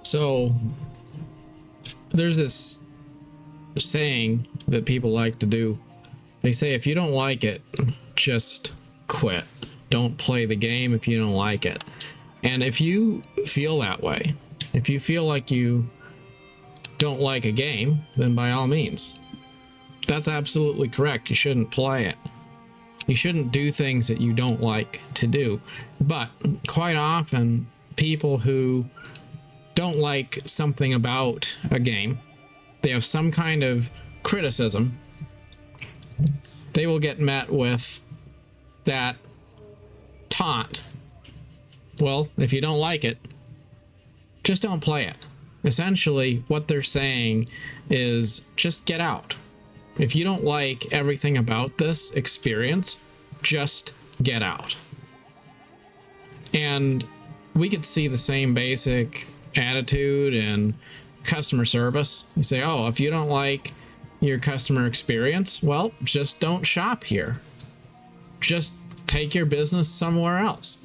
So there's this saying that people like to do. They say, if you don't like it, just quit. Don't play the game if you don't like it. And if you feel that way, if you feel like you don't like a game, then by all means, that's absolutely correct. You shouldn't play it. You shouldn't do things that you don't like to do. But quite often, people who don't like something about a game, they have some kind of criticism, they will get met with that taunt. Well, if you don't like it, just don't play it. Essentially, what they're saying is just get out. If you don't like everything about this experience, just get out. And we could see the same basic attitude in customer service. You say, oh, if you don't like your customer experience, well, just don't shop here. Just take your business somewhere else.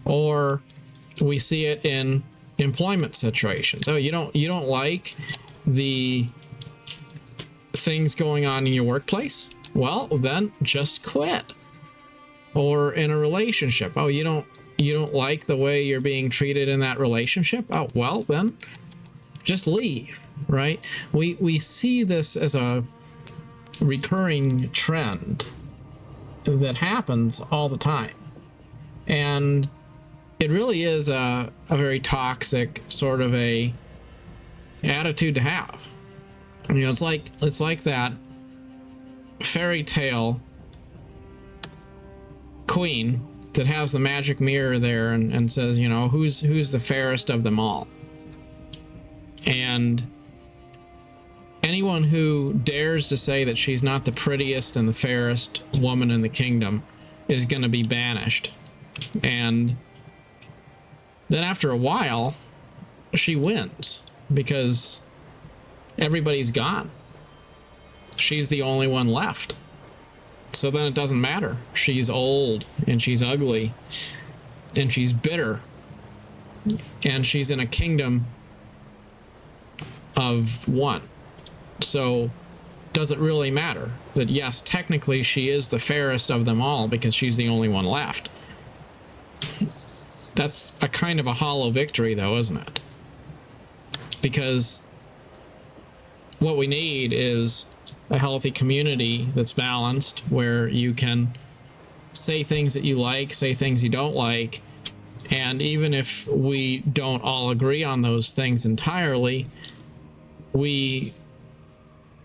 Or we see it in employment situations. Oh, you don't like the things going on in your workplace? Well, then just quit. Or in a relationship. Oh, you don't like the way you're being treated in that relationship? Oh, well, then just leave, right? We see this as a recurring trend that happens all the time. And it really is a very toxic sort of a attitude to have. You know, it's like that fairy tale queen that has the magic mirror there and says, you know, who's the fairest of them all. And anyone who dares to say that she's not the prettiest and the fairest woman in the kingdom is going to be banished. And then after a while, she wins because everybody's gone. She's the only one left. So then it doesn't matter. She's old and she's ugly and she's bitter and she's in a kingdom of one. So does it really matter that, yes, technically she is the fairest of them all because she's the only one left? That's a kind of a hollow victory, though, isn't it? Because what we need is a healthy community that's balanced, where you can say things that you like, say things you don't like, and even if we don't all agree on those things entirely, we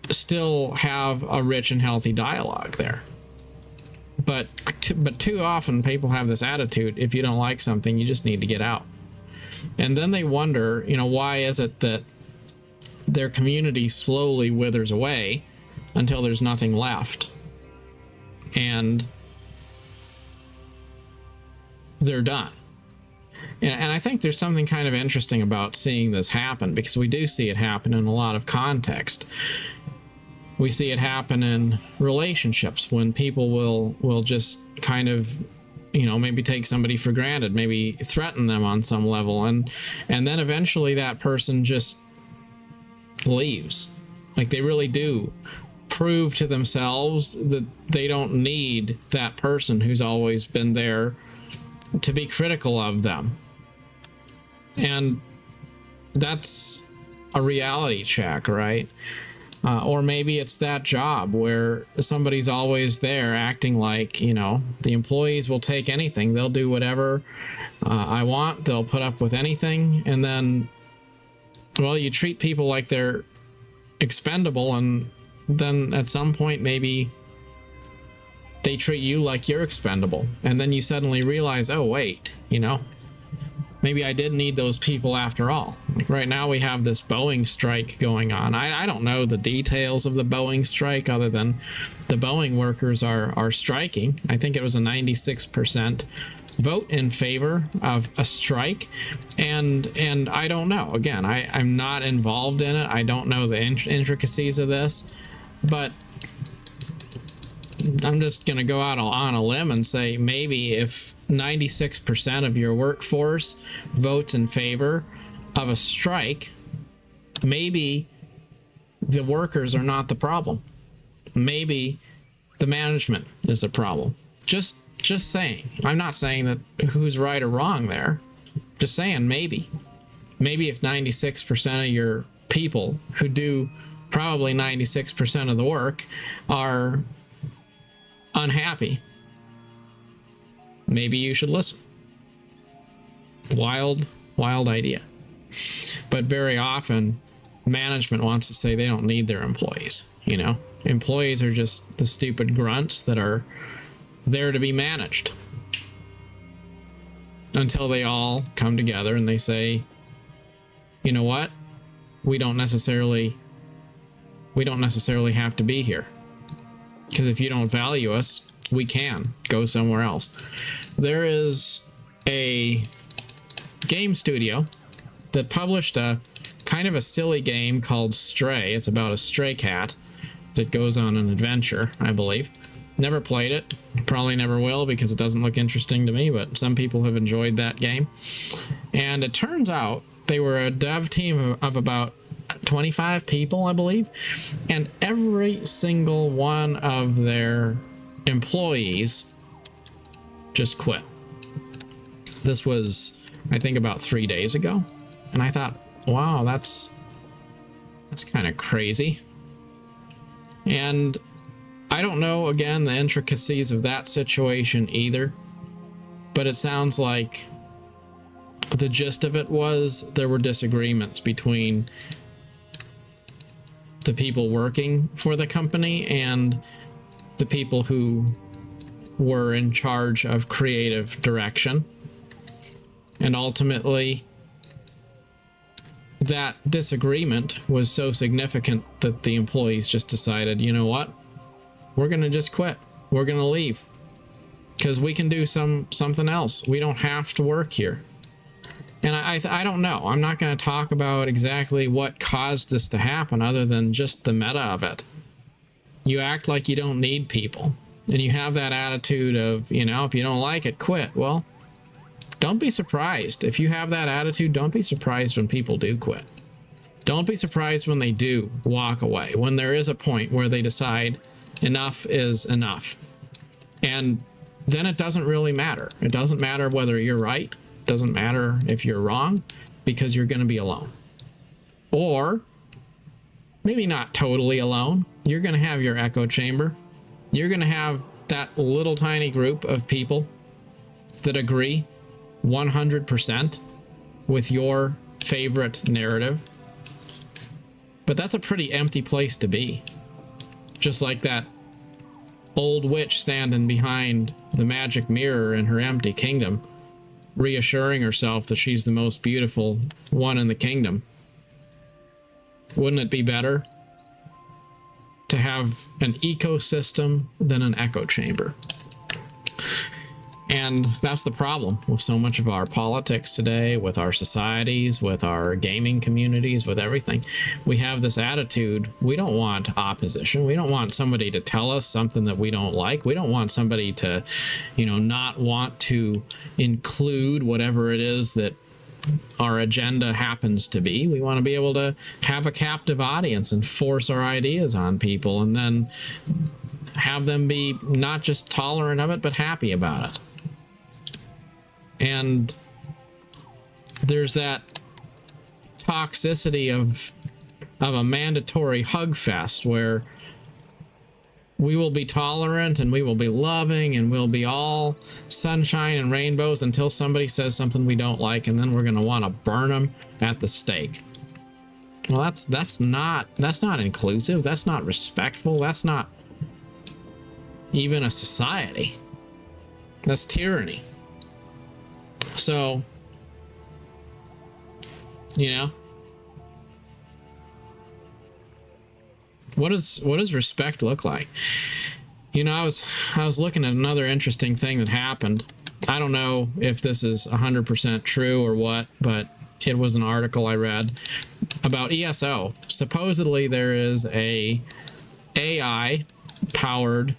still have a rich and healthy dialogue there. But too often people have this attitude, if you don't like something, you just need to get out. And then they wonder, you know, why is it that their community slowly withers away until there's nothing left and they're done. And I think there's something kind of interesting about seeing this happen, because we do see it happen in a lot of context. We see it happen in relationships when people will just kind of, you know, maybe take somebody for granted, maybe threaten them on some level, and then eventually that person just leaves. Like, they really do prove to themselves that they don't need that person who's always been there to be critical of them. And that's a reality check, right? Or maybe it's that job where somebody's always there acting like, you know, the employees will take anything. They'll do whatever I want. They'll put up with anything. And then, well, you treat people like they're expendable, and then at some point maybe they treat you like you're expendable. And then you suddenly realize, oh, wait, you know, maybe I did need those people after all. Like right now we have this Boeing strike going on. I don't know the details of the Boeing strike other than the Boeing workers are striking. I think it was a 96% vote in favor of a strike. And I don't know. Again, I'm not involved in it. I don't know the intricacies of this, but I'm just going to go out on a limb and say maybe if 96% of your workforce votes in favor of a strike, maybe the workers are not the problem. Maybe the management is the problem. Just saying. I'm not saying that who's right or wrong there. Just saying maybe. Maybe if 96% of your people who do probably 96% of the work are unhappy, maybe you should listen. Wild idea. But very often management wants to say they don't need their employees. Employees are just the stupid grunts that are there to be managed, until they all come together and they say, you know what, we don't necessarily have to be here, because if you don't value us, we can go somewhere else. There is a game studio that published a kind of a silly game called Stray. It's about a stray cat that goes on an adventure, I believe. Never played it. Probably never will, because it doesn't look interesting to me, but some people have enjoyed that game. And it turns out they were a dev team of about 25 people, I believe. And every single one of their employees just quit. This was, I think, about 3 days ago. And I thought, wow, that's kind of crazy. And I don't know, again, the intricacies of that situation either, but it sounds like the gist of it was there were disagreements between the people working for the company and the people who were in charge of creative direction. And ultimately, that disagreement was so significant that the employees just decided, you know what? We're going to just quit. We're going to leave, because we can do something else. We don't have to work here. And I don't know. I'm not going to talk about exactly what caused this to happen, other than just the meta of it. You act like you don't need people, and you have that attitude of, if you don't like it, quit. Well, don't be surprised. If you have that attitude, don't be surprised when people do quit. Don't be surprised when they do walk away, when there is a point where they decide enough is enough. And then it doesn't really matter. It doesn't matter whether you're right. It doesn't matter if you're wrong, because you're going to be alone. Or maybe not totally alone. You're going to have your echo chamber. You're going to have that little tiny group of people that agree 100% with your favorite narrative. But that's a pretty empty place to be. Just like that old witch standing behind the magic mirror in her empty kingdom, reassuring herself that she's the most beautiful one in the kingdom. Wouldn't it be better to have an ecosystem than an echo chamber? And that's the problem with so much of our politics today, with our societies, with our gaming communities, with everything. We have this attitude. We don't want opposition. We don't want somebody to tell us something that we don't like. We don't want somebody to, not want to include whatever it is that our agenda happens to be. We want to be able to have a captive audience and force our ideas on people, and then have them be not just tolerant of it, but happy about it. And there's that toxicity of a mandatory hug fest, where we will be tolerant and we will be loving and we'll be all sunshine and rainbows until somebody says something we don't like, and then we're going to want to burn them at the stake. Well, that's not inclusive. That's not respectful. That's not even a society. That's tyranny. So, what does respect look like? I was looking at another interesting thing that happened. I don't know if this is 100% true or what, but it was an article I read about ESO. Supposedly there is a AI powered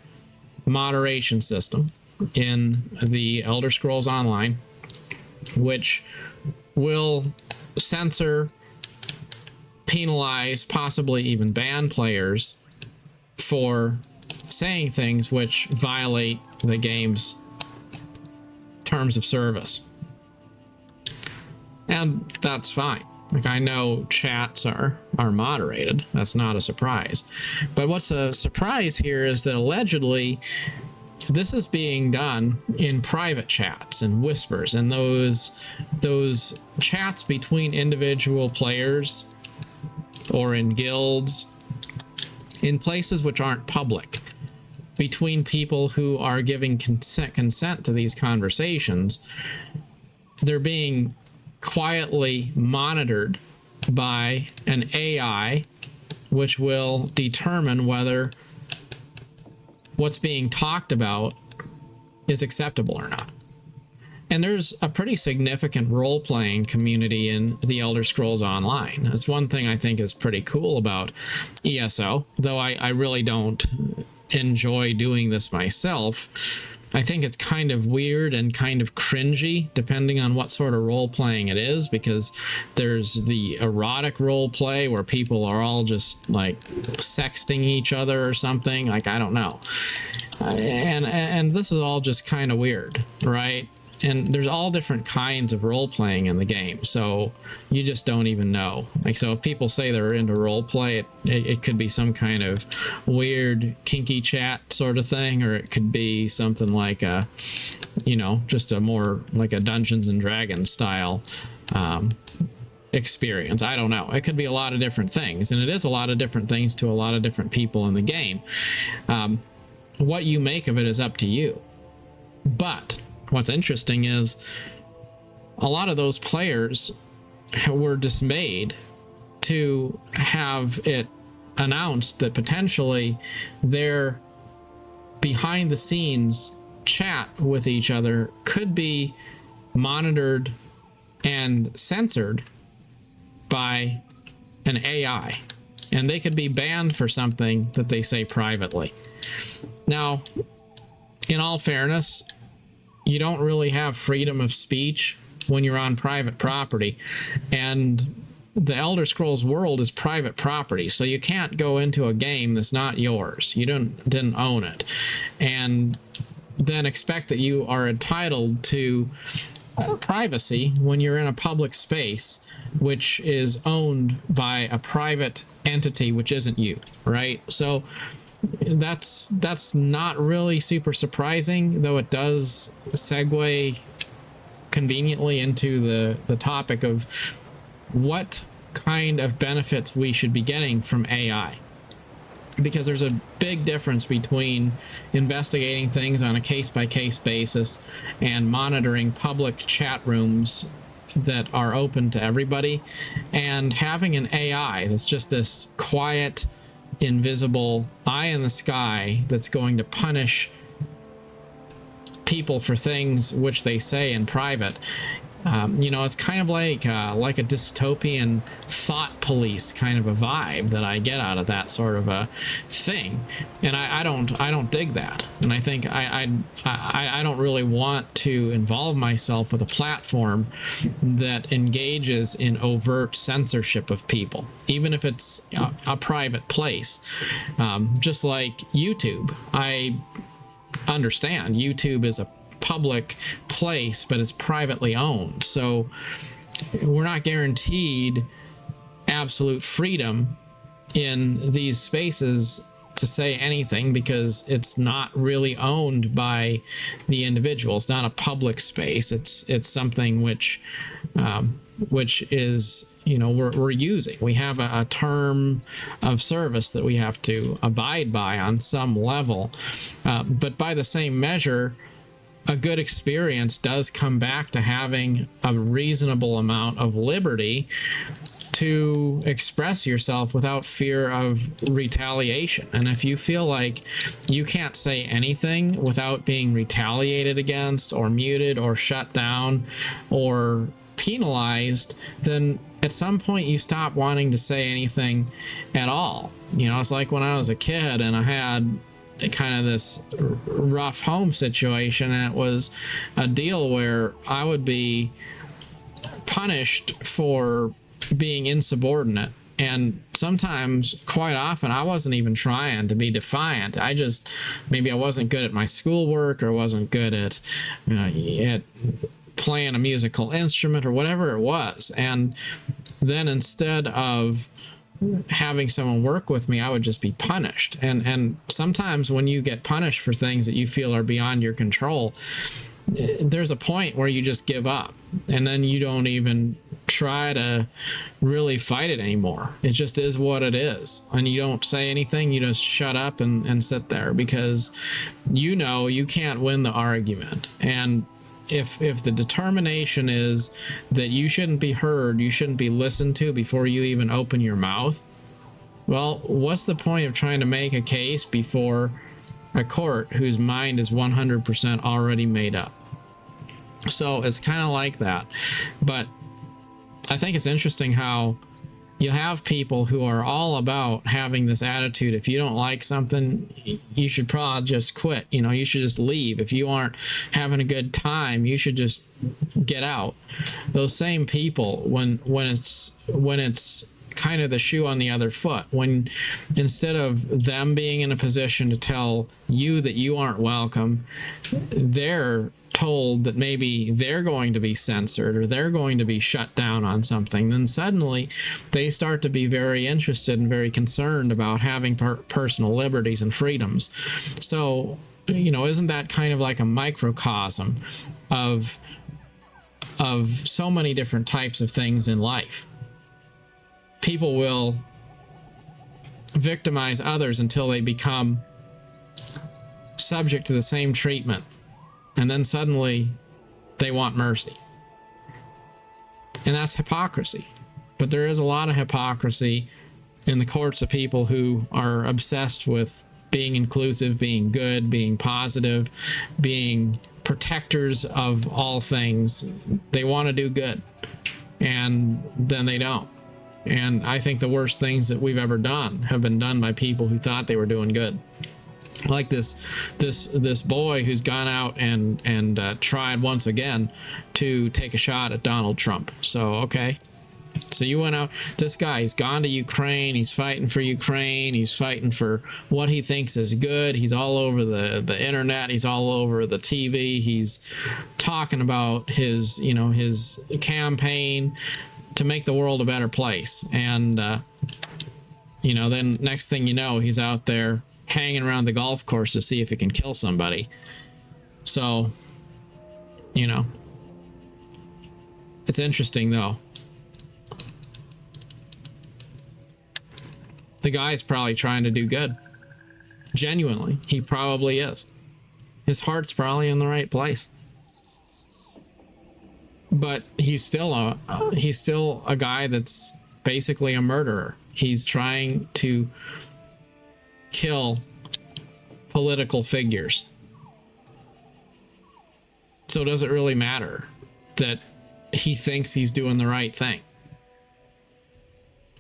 moderation system in the Elder Scrolls Online, which will censor, penalize, possibly even ban players for saying things which violate the game's terms of service. And that's fine. Like, I know chats are moderated. That's not a surprise. But what's a surprise here is that allegedly this is being done in private chats and whispers, and those chats between individual players or in guilds, in places which aren't public, between people who are giving consent to these conversations. They're being quietly monitored by an AI, which will determine whether what's being talked about is acceptable or not. And there's a pretty significant role-playing community in the Elder Scrolls Online. That's one thing I think is pretty cool about ESO, though I really don't enjoy doing this myself. I think it's kind of weird and kind of cringy, depending on what sort of role-playing it is, because there's the erotic role-play where people are all just like sexting each other or something. Like, I don't know. And this is all just kind of weird, right? And there's all different kinds of role-playing in the game, so you just don't even know. Like, so if people say they're into role-play, it could be some kind of weird kinky chat sort of thing, or it could be something like a, you know, just a more like a Dungeons and Dragons style experience. I don't know. It could be a lot of different things, and it is a lot of different things to a lot of different people in the game. What you make of it is up to you. But what's interesting is a lot of those players were dismayed to have it announced that potentially their behind the scenes chat with each other could be monitored and censored by an AI, and they could be banned for something that they say privately. Now, in all fairness, you don't really have freedom of speech when you're on private property, and the Elder Scrolls world is private property, so you can't go into a game that's not yours. You didn't own it, and then expect that you are entitled to privacy when you're in a public space which is owned by a private entity which isn't you, right? So that's not really super surprising, though it does segue conveniently into the topic of what kind of benefits we should be getting from AI. Because there's a big difference between investigating things on a case-by-case basis and monitoring public chat rooms that are open to everybody, and having an AI that's just this quiet, invisible eye in the sky that's going to punish people for things which they say in private. You know, it's kind of like a dystopian thought police kind of a vibe that I get out of that sort of a thing, and I don't dig that, and I think I don't really want to involve myself with a platform that engages in overt censorship of people, even if it's a private place. Just like YouTube, I understand YouTube is a public place, but it's privately owned, so we're not guaranteed absolute freedom in these spaces to say anything, because it's not really owned by the individual. It's not a public space. It's something which is, you know, we're using. We have a term of service that we have to abide by on some level, but by the same measure, a good experience does come back to having a reasonable amount of liberty to express yourself without fear of retaliation. And if you feel like you can't say anything without being retaliated against or muted or shut down or penalized, then at some point you stop wanting to say anything at all. You know, it's like when I was a kid and I had kind of this rough home situation, and it was a deal where I would be punished for being insubordinate. And sometimes, quite often, I wasn't even trying to be defiant. Maybe I wasn't good at my schoolwork, or wasn't good at playing a musical instrument, or whatever it was. And then instead of having someone work with me, I would just be punished. And sometimes when you get punished for things that you feel are beyond your control, there's a point where you just give up, and then you don't even try to really fight it anymore. It just is what it is, and you don't say anything. You just shut up and sit there, because you can't win the argument. And if the determination is that you shouldn't be heard, you shouldn't be listened to before you even open your mouth, well, what's the point of trying to make a case before a court whose mind is 100% already made up? So it's kind of like that. But I think it's interesting how you have people who are all about having this attitude: if you don't like something, you should probably just quit. You should just leave. If you aren't having a good time, you should just get out. Those same people, when it's kind of the shoe on the other foot, when instead of them being in a position to tell you that you aren't welcome, they're told that maybe they're going to be censored, or they're going to be shut down on something, then suddenly they start to be very interested and very concerned about having personal liberties and freedoms. So, isn't that kind of like a microcosm of so many different types of things in life? People will victimize others until they become subject to the same treatment, and then suddenly they want mercy. And that's hypocrisy. But there is a lot of hypocrisy in the courts of people who are obsessed with being inclusive, being good, being positive, being protectors of all things. They want to do good, and then they don't. And I think the worst things that we've ever done have been done by people who thought they were doing good. Like this boy who's gone out and tried once again to take a shot at Donald Trump. So, okay. So you went out, this guy, he's gone to Ukraine, he's fighting for Ukraine, he's fighting for what he thinks is good, he's all over the internet, he's all over the TV, he's talking about his campaign to make the world a better place. And, then next thing you know, he's out there hanging around the golf course to see if he can kill somebody. So, it's interesting though. The guy's probably trying to do good. Genuinely, he probably is. His heart's probably in the right place. But he's still a guy that's basically a murderer. He's trying to kill political figures. So does it really matter that he thinks he's doing the right thing?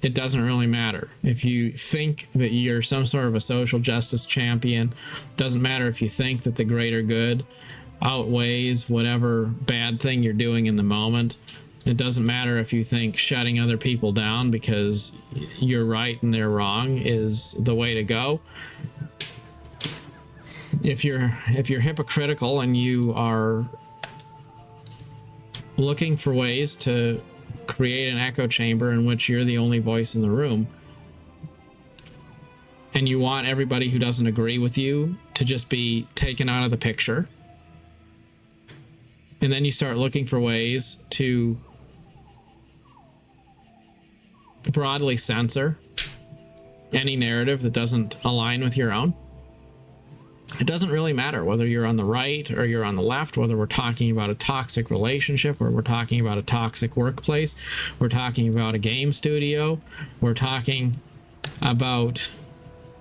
It doesn't really matter. If you think that you're some sort of a social justice champion, doesn't matter if you think that the greater good outweighs whatever bad thing you're doing in the moment. It doesn't matter if you think shutting other people down because you're right and they're wrong is the way to go. If you're hypocritical and you are looking for ways to create an echo chamber in which you're the only voice in the room, and you want everybody who doesn't agree with you to just be taken out of the picture, and then you start looking for ways to broadly censor any narrative that doesn't align with your own. It doesn't really matter whether you're on the right or you're on the left, whether we're talking about a toxic relationship or we're talking about a toxic workplace, we're talking about a game studio, we're talking about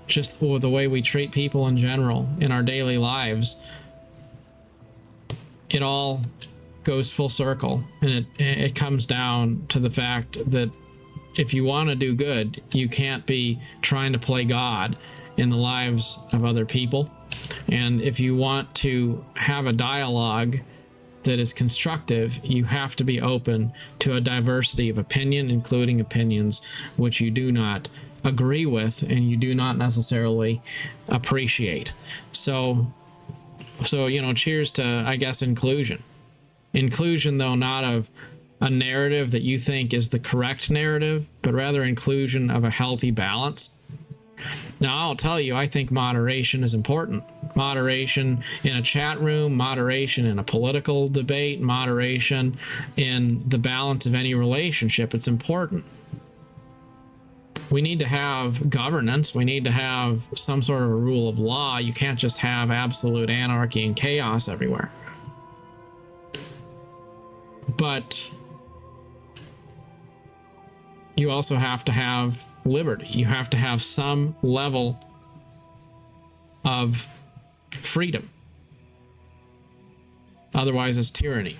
just the way we treat people in general in our daily lives. It all goes full circle, and it comes down to the fact that if you want to do good, you can't be trying to play God in the lives of other people. And if you want to have a dialogue that is constructive, you have to be open to a diversity of opinion, including opinions which you do not agree with and you do not necessarily appreciate. So cheers to, I guess, inclusion. Inclusion, though, not of a narrative that you think is the correct narrative, but rather inclusion of a healthy balance. Now, I'll tell you, I think moderation is important. Moderation in a chat room, moderation in a political debate, moderation in the balance of any relationship. It's important. We need to have governance. We need to have some sort of a rule of law. You can't just have absolute anarchy and chaos everywhere. But you also have to have liberty. You have to have some level of freedom. Otherwise, it's tyranny.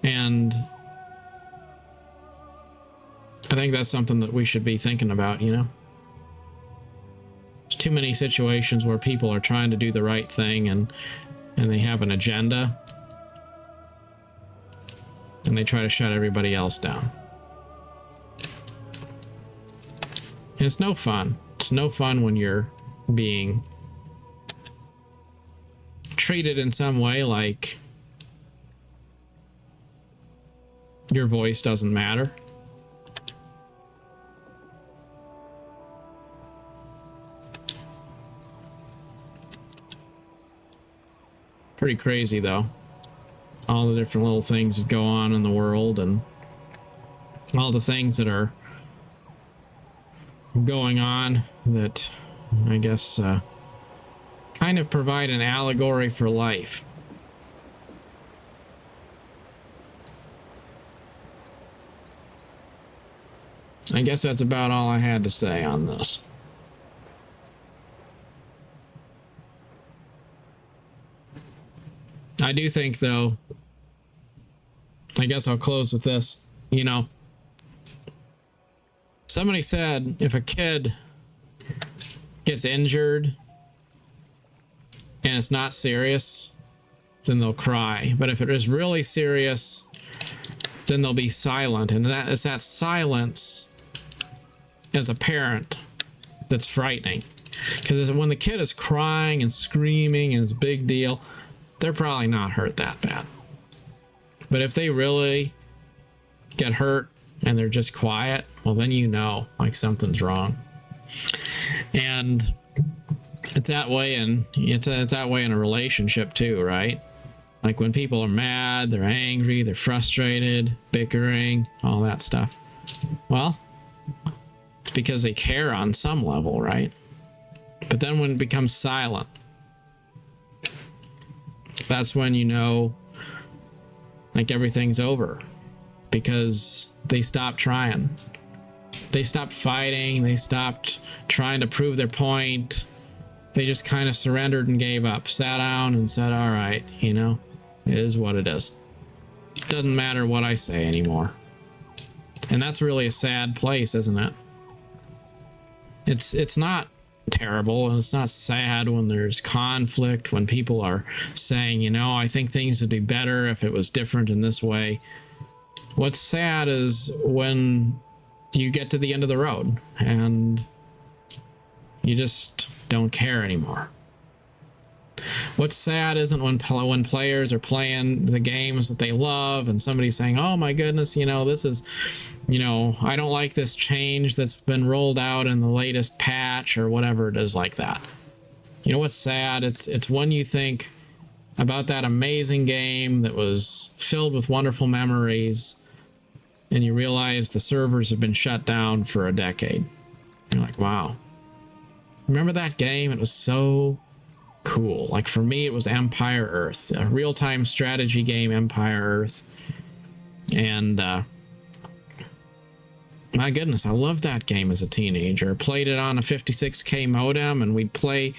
And I think that's something that we should be thinking about, There's too many situations where people are trying to do the right thing and they have an agenda and they try to shut everybody else down. And it's no fun. It's no fun when you're being treated in some way like your voice doesn't matter. Pretty crazy, though. All the different little things that go on in the world and all the things that are going on that, I guess, kind of provide an allegory for life. I guess that's about all I had to say on this. I do think, though, I guess I'll close with this. Somebody said if a kid gets injured and it's not serious, then they'll cry. But if it is really serious, then they'll be silent. And it's that silence as a parent that's frightening. Because when the kid is crying and screaming and it's a big deal, they're probably not hurt that bad. But if they really get hurt and they're just quiet, well, then like something's wrong. And it's that way it's that way in a relationship too, right? Like when people are mad, they're angry, they're frustrated, bickering, all that stuff. Well, it's because they care on some level, right? But then when it becomes silent, that's when like everything's over, because they stopped trying. They stopped fighting. They stopped trying to prove their point. They just kind of surrendered and gave up, sat down and said, all right, it is what it is. It doesn't matter what I say anymore. And that's really a sad place, isn't it? It's not terrible and it's not sad when there's conflict, when people are saying, I think things would be better if it was different in this way. What's sad is when you get to the end of the road and you just don't care anymore. What's sad isn't when players are playing the games that they love and somebody's saying, oh my goodness, this is, I don't like this change that's been rolled out in the latest patch or whatever it is like that. What's sad? It's when you think about that amazing game that was filled with wonderful memories and you realize the servers have been shut down for a decade. You're like, wow. Remember that game? It was so cool. Like for me, it was Empire Earth, a real-time strategy game, Empire Earth. And my goodness, I loved that game as a teenager. Played it on a 56K modem, and we'd play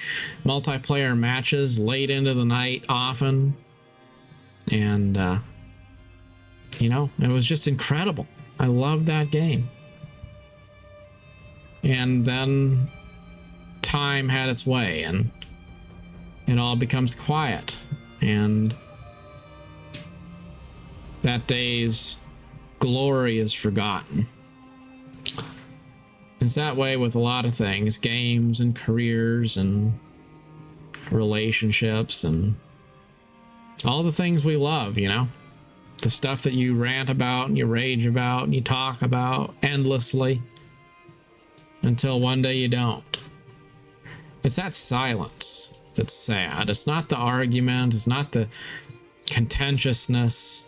multiplayer matches late into the night often. And, it was just incredible. I loved that game. And then time had its way, and it all becomes quiet. And that day's glory is forgotten. It's that way with a lot of things, games and careers and relationships and all the things we love, you know? The stuff that you rant about and you rage about and you talk about endlessly until one day you don't. It's that silence that's sad. It's not the argument. It's not the contentiousness.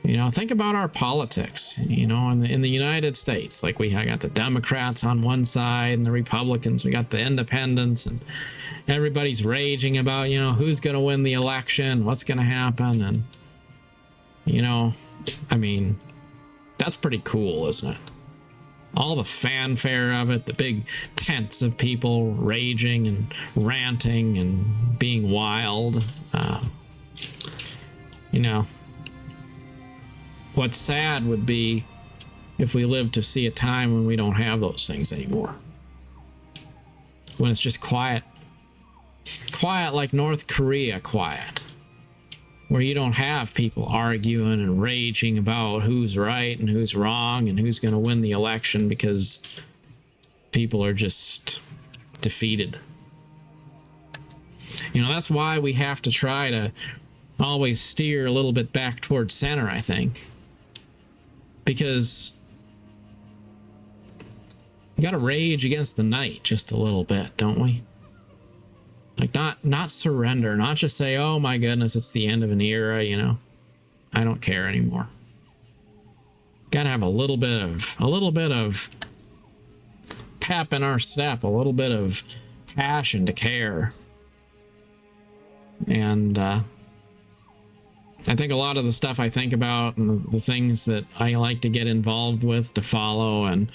You know, think about our politics, you know, in the United States. Like, we got the Democrats on one side and the Republicans. We got the independents, and everybody's raging about, you know, who's going to win the election, what's going to happen. And, you know, I mean, that's pretty cool, isn't it? All the fanfare of it, the big tents of people raging and ranting and being wild. You know, what's sad would be if we lived to see a time when we don't have those things anymore. When it's just quiet. Quiet like North Korea quiet. Where you don't have people arguing and raging about who's right and who's wrong and who's going to win the election because people are just defeated. You know, that's why we have to try to always steer a little bit back towards center, I think. Because we got to rage against the night just a little bit, don't we? Like, not surrender, not just say, oh my goodness, it's the end of an era, you know. I don't care anymore. Got to have a little bit of pep in our step, a little bit of passion to care. And I think a lot of the stuff I think about and the things that I like to get involved with, to follow and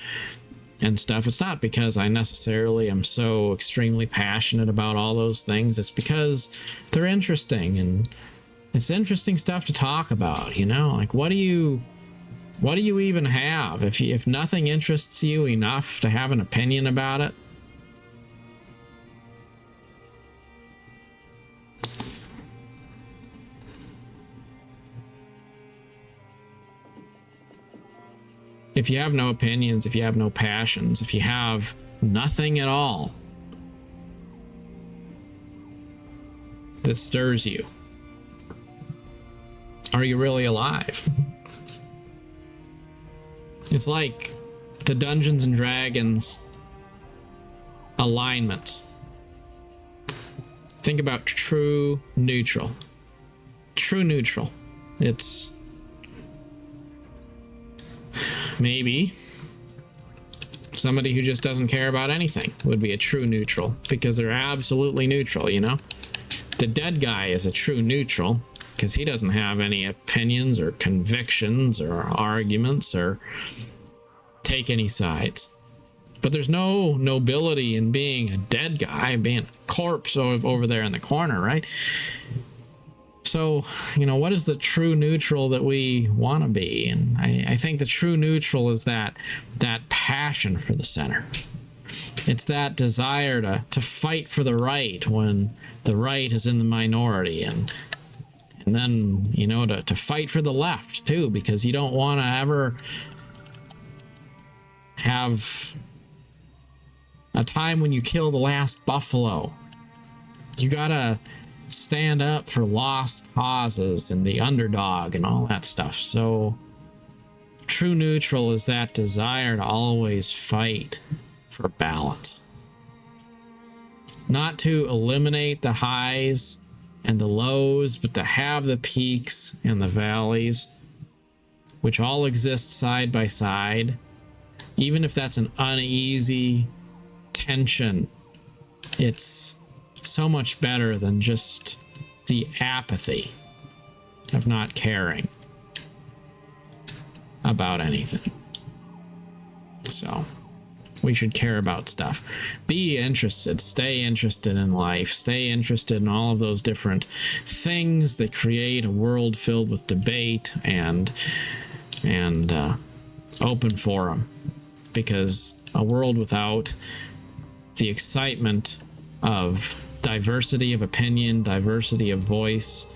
stuff, it's not because I necessarily am so extremely passionate about all those things. It's because they're interesting, and it's interesting stuff to talk about, you know? Like, what do you even have if nothing interests you enough to have an opinion about it? If you have no opinions, if you have no passions, if you have nothing at all that stirs you, are you really alive? It's like the Dungeons and Dragons alignments. Think about true neutral. True neutral. It's maybe somebody who just doesn't care about anything would be a true neutral, because they're absolutely neutral, you know? The dead guy is a true neutral because he doesn't have any opinions or convictions or arguments or take any sides. But there's no nobility in being a dead guy, being a corpse over there in the corner, right? So, you know, what is the true neutral that we want to be? And I think the true neutral is that passion for the center. It's that desire to fight for the right when the right is in the minority, and then, you know, to fight for the left too, because you don't want to ever have a time when you kill the last buffalo. You gotta stand up for lost causes and the underdog and all that stuff. So true neutral is that desire to always fight for balance. Not to eliminate the highs and the lows, but to have the peaks and the valleys, which all exist side by side. Even if that's an uneasy tension, it's so much better than just the apathy of not caring about anything. So we should care about stuff. Be interested, stay interested in life, stay interested in all of those different things that create a world filled with debate and open forum. Because a world without the excitement of diversity of opinion, diversity of voice,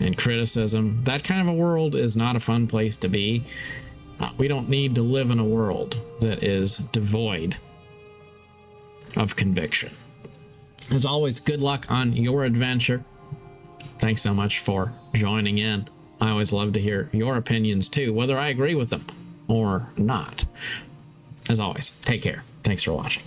and criticism. That kind of a world is not a fun place to be. We don't need to live in a world that is devoid of conviction. As always, good luck on your adventure. Thanks so much for joining in. I always love to hear your opinions too, whether I agree with them or not. As always, take care. Thanks for watching.